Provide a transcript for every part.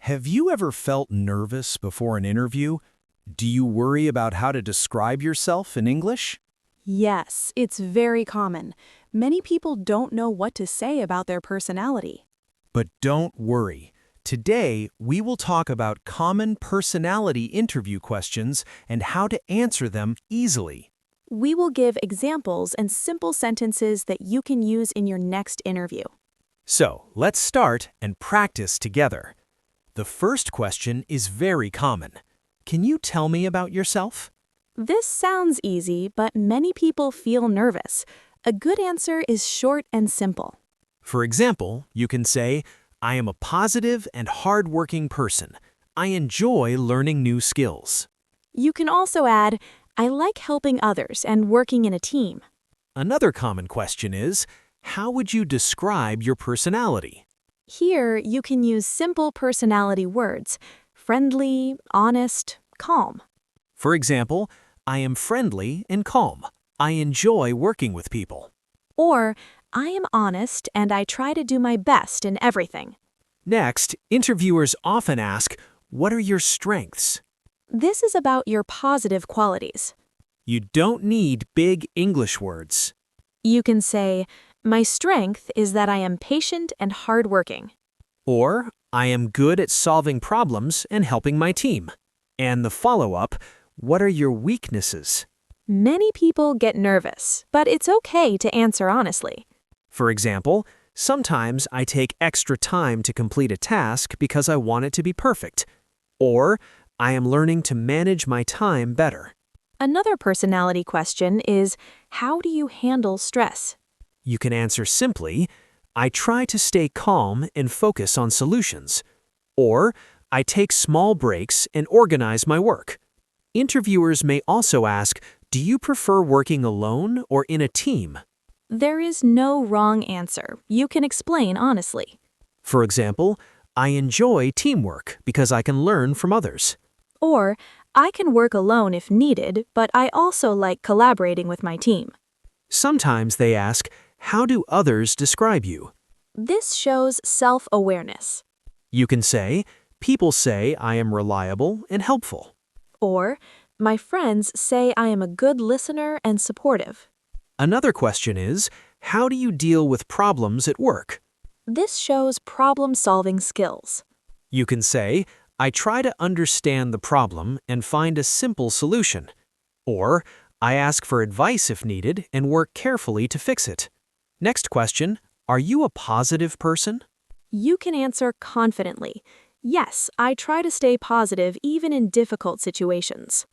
Have you ever felt nervous before an interview? Do you worry about how to describe yourself in English? Yes, it's very common. Many people don't know what to say about their personality. But don't worry. Today, we will talk about common personality interview questions and how to answer them easily. We will give examples and simple sentences that you can use in your next interview. So, let's start and practice together. The first question is very common. Can you tell me about yourself? This sounds easy, but many people feel nervous. A good answer is short and simple. For example, you can say, I am a positive and hardworking person. I enjoy learning new skills. You can also add, I like helping others and working in a team. Another common question is, how would you describe your personality? Here, you can use simple personality words: friendly, honest, calm. For example, I am friendly and calm. I enjoy working with people. Or, I am honest and I try to do my best in everything. Next, interviewers often ask, what are your strengths? This is about your positive qualities. You don't need big English words. You can say, my strength is that I am patient and hardworking. Or, I am good at solving problems and helping my team. And the follow-up, what are your weaknesses? Many people get nervous, but it's okay to answer honestly. For example, sometimes I take extra time to complete a task because I want it to be perfect. Or, I am learning to manage my time better. Another personality question is, how do you handle stress? You can answer simply, I try to stay calm and focus on solutions. Or, I take small breaks and organize my work. Interviewers may also ask, do you prefer working alone or in a team? There is no wrong answer. You can explain honestly. For example, I enjoy teamwork because I can learn from others. Or, I can work alone if needed, but I also like collaborating with my team. Sometimes they ask, how do others describe you? This shows self-awareness. You can say, people say I am reliable and helpful. Or, my friends say I am a good listener and supportive. Another question is, how do you deal with problems at work? This shows problem-solving skills. You can say, I try to understand the problem and find a simple solution. Or, I ask for advice if needed and work carefully to fix it. Next question, are you a positive person? You can answer confidently. Yes, I try to stay positive even in difficult situations.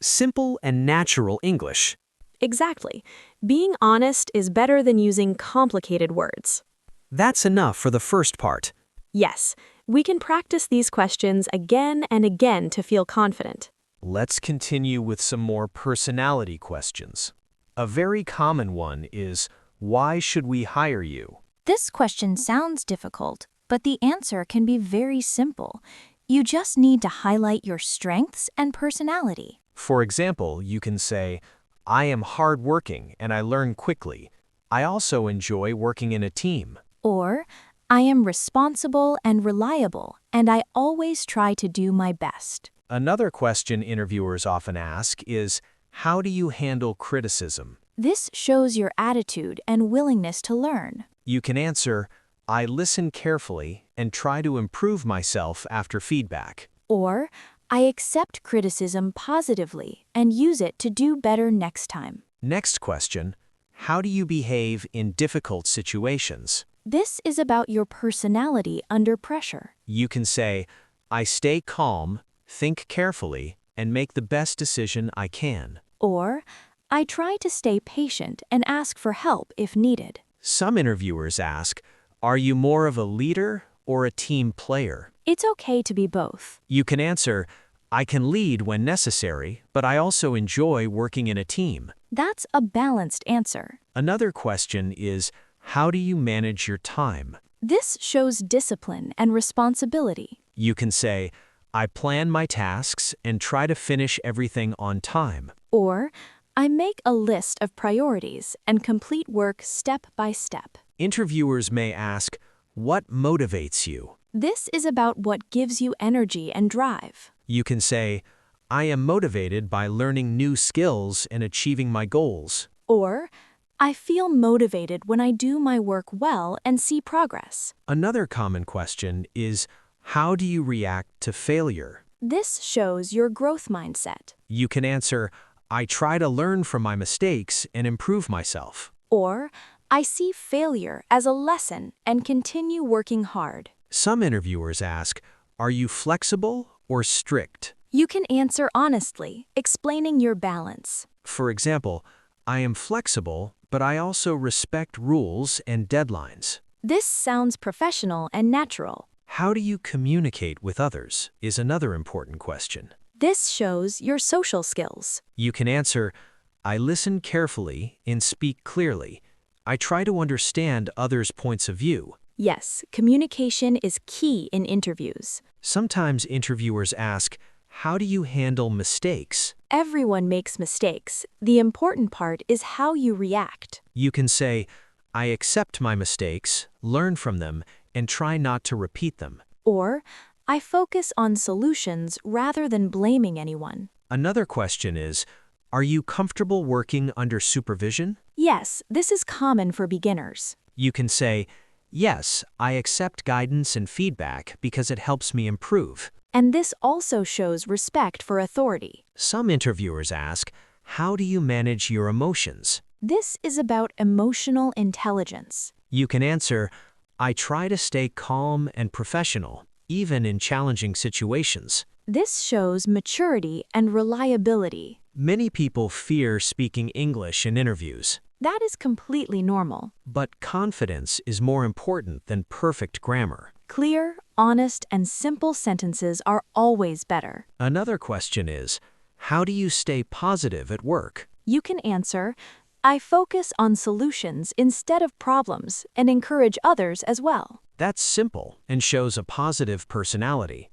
Simple and natural English. Exactly. Being honest is better than using complicated words. That's enough for the first part. Yes, we can practice these questions again and again to feel confident. Let's continue with some more personality questions. A very common one is, why should we hire you? This question sounds difficult, but the answer can be very simple. You just need to highlight your strengths and personality. For example, you can say, I am hardworking and I learn quickly. I also enjoy working in a team. Or, I am responsible and reliable, and I always try to do my best. Another question interviewers often ask is, how do you handle criticism? This shows your attitude and willingness to learn. You can answer, I listen carefully and try to improve myself after feedback. Or, I accept criticism positively and use it to do better next time. Next question, how do you behave in difficult situations? This is about your personality under pressure. You can say, I stay calm, think carefully, and make the best decision I can. Or, I try to stay patient and ask for help if needed. Some interviewers ask, are you more of a leader or a team player? It's okay to be both. You can answer, I can lead when necessary, but I also enjoy working in a team. That's a balanced answer. Another question is, how do you manage your time? This shows discipline and responsibility. You can say, I plan my tasks and try to finish everything on time. Or, I make a list of priorities and complete work step by step. Interviewers may ask, what motivates you? This is about what gives you energy and drive. You can say, I am motivated by learning new skills and achieving my goals. Or, I feel motivated when I do my work well and see progress. Another common question is, how do you react to failure? This shows your growth mindset. You can answer, I try to learn from my mistakes and improve myself. Or, I see failure as a lesson and continue working hard. Some interviewers ask, are you flexible or strict? You can answer honestly, explaining your balance. For example, I am flexible, but I also respect rules and deadlines. This sounds professional and natural. How do you communicate with others is another important question. This shows your social skills. You can answer, I listen carefully and speak clearly. I try to understand others' points of view. Yes, communication is key in interviews. Sometimes interviewers ask, how do you handle mistakes? Everyone makes mistakes. The important part is how you react. You can say, I accept my mistakes, learn from them, and try not to repeat them. Or, I focus on solutions rather than blaming anyone. Another question is, are you comfortable working under supervision? Yes, this is common for beginners. You can say, yes, I accept guidance and feedback because it helps me improve. And this also shows respect for authority. Some interviewers ask, how do you manage your emotions? This is about emotional intelligence. You can answer, I try to stay calm and professional, even in challenging situations. This shows maturity and reliability. Many people fear speaking English in interviews. That is completely normal. But confidence is more important than perfect grammar. Clear, honest, and simple sentences are always better. Another question is, how do you stay positive at work? You can answer, I focus on solutions instead of problems and encourage others as well. That's simple and shows a positive personality.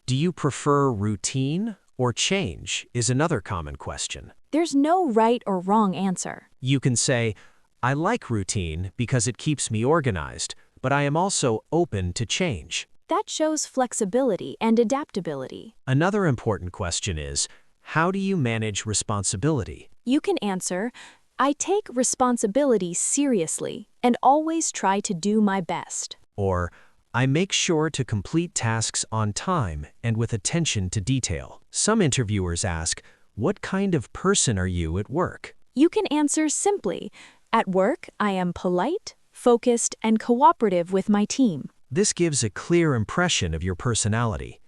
Do you prefer routine or change is another common question. There's no right or wrong answer. You can say, I like routine because it keeps me organized, but I am also open to change. That shows flexibility and adaptability. Another important question is, how do you manage responsibility? You can answer, I take responsibility seriously and always try to do my best. Or, I make sure to complete tasks on time and with attention to detail. Some interviewers ask, what kind of person are you at work? You can answer simply, at work I am polite, focused, and cooperative with my team. This gives a clear impression of your personality.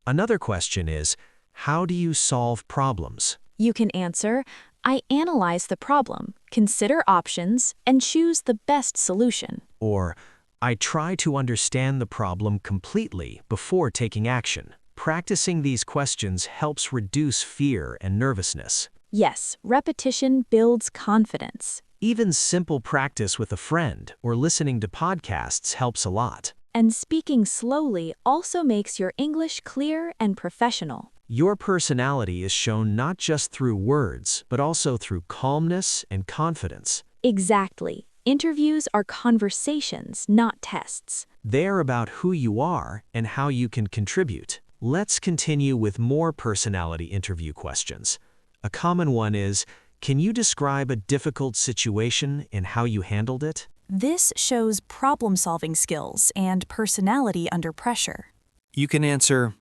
Another question is, how do you solve problems? You can answer, I analyze the problem, consider options, and choose the best solution. Or, I try to understand the problem completely before taking action. Practicing these questions helps reduce fear and nervousness. Yes, repetition builds confidence. Even simple practice with a friend or listening to podcasts helps a lot. And speaking slowly also makes your English clear and professional. Your personality is shown not just through words, but also through calmness and confidence. Exactly. Interviews are conversations, not tests. They're about who you are and how you can contribute. Let's continue with more personality interview questions. A common one is, can you describe a difficult situation and how you handled it? This shows problem-solving skills and personality under pressure. You can answer,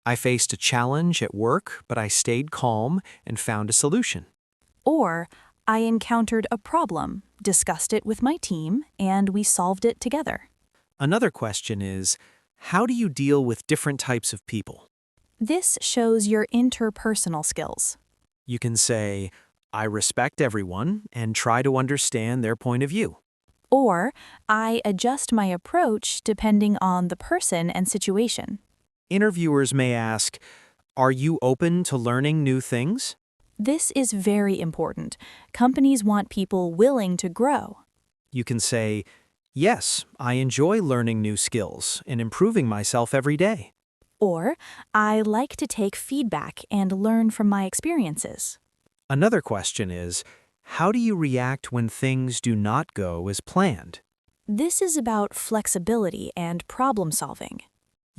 I faced a challenge at work, but I stayed calm and found a solution. Or, I encountered a problem, discussed it with my team, and we solved it together. Another question is, how do you deal with different types of people? This shows your interpersonal skills. You can say, I respect everyone and try to understand their point of view. Or, I adjust my approach depending on the person and situation. Interviewers may ask, are you open to learning new things? This is very important. Companies want people willing to grow. You can say, yes, I enjoy learning new skills and improving myself every day. Or, I like to take feedback and learn from my experiences. Another question is, how do you react when things do not go as planned? This is about flexibility and problem solving.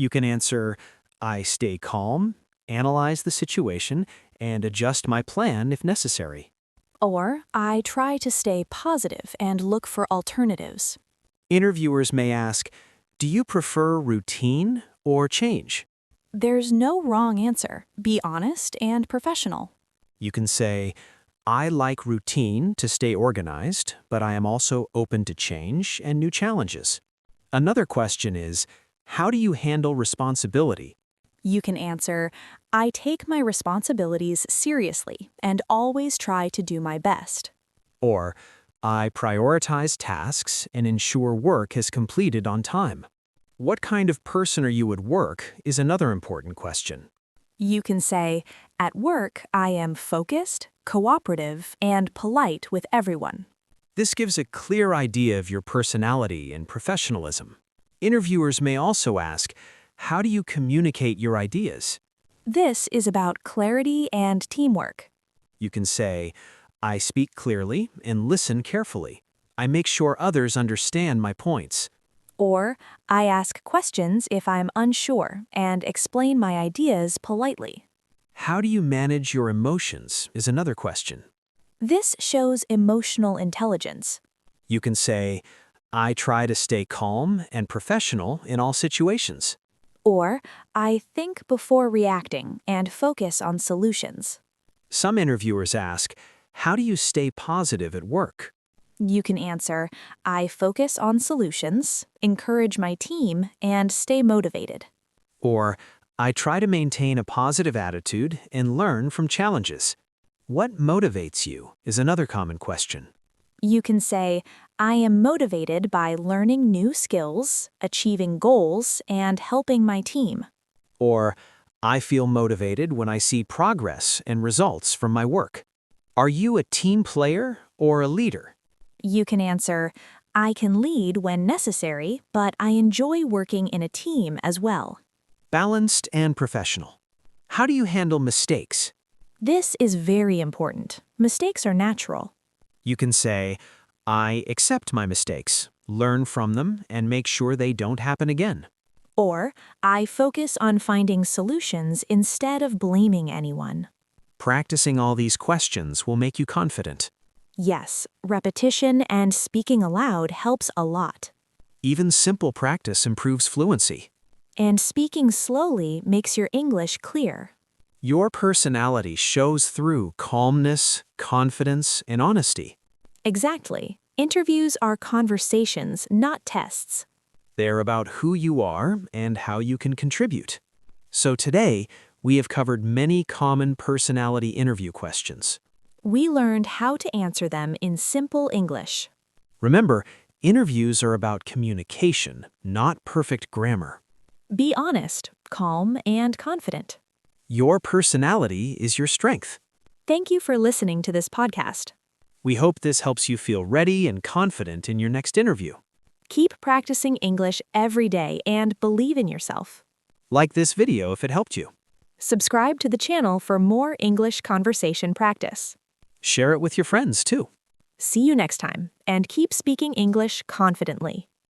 You can answer, I stay calm, analyze the situation, and adjust my plan if necessary. Or, I try to stay positive and look for alternatives. Interviewers may ask, do you prefer routine or change? There's no wrong answer. Be honest and professional. You can say, I like routine to stay organized, but I am also open to change and new challenges. Another question is, how do you handle responsibility? You can answer, I take my responsibilities seriously and always try to do my best. Or, I prioritize tasks and ensure work is completed on time. What kind of person are you at work is another important question. You can say, at work, I am focused, cooperative, and polite with everyone. This gives a clear idea of your personality and professionalism. Interviewers may also ask, how do you communicate your ideas? This is about clarity and teamwork. You can say, I speak clearly and listen carefully. I make sure others understand my points. Or, I ask questions if I'm unsure and explain my ideas politely. How do you manage your emotions is another question. This shows emotional intelligence. You can say, I try to stay calm and professional in all situations. Or, I think before reacting and focus on solutions. Some interviewers ask, how do you stay positive at work? You can answer, I focus on solutions, encourage my team, and stay motivated. Or, I try to maintain a positive attitude and learn from challenges. What motivates you is another common question. You can say, I am motivated by learning new skills, achieving goals, and helping my team. Or, I feel motivated when I see progress and results from my work. Are you a team player or a leader? You can answer, I can lead when necessary, but I enjoy working in a team as well. Balanced and professional. How do you handle mistakes? This is very important. Mistakes are natural. You can say, I accept my mistakes, learn from them, and make sure they don't happen again. Or, I focus on finding solutions instead of blaming anyone. Practicing all these questions will make you confident. Yes, repetition and speaking aloud helps a lot. Even simple practice improves fluency. And speaking slowly makes your English clear. Your personality shows through calmness, confidence, and honesty. Exactly. Interviews are conversations, not tests. They're about who you are and how you can contribute. So today, we have covered many common personality interview questions. We learned how to answer them in simple English. Remember, interviews are about communication, not perfect grammar. Be honest, calm, and confident. Your personality is your strength. Thank you for listening to this podcast. We hope this helps you feel ready and confident in your next interview. Keep practicing English every day and believe in yourself. Like this video if it helped you. Subscribe to the channel for more English conversation practice. Share it with your friends too. See you next time, and keep speaking English confidently.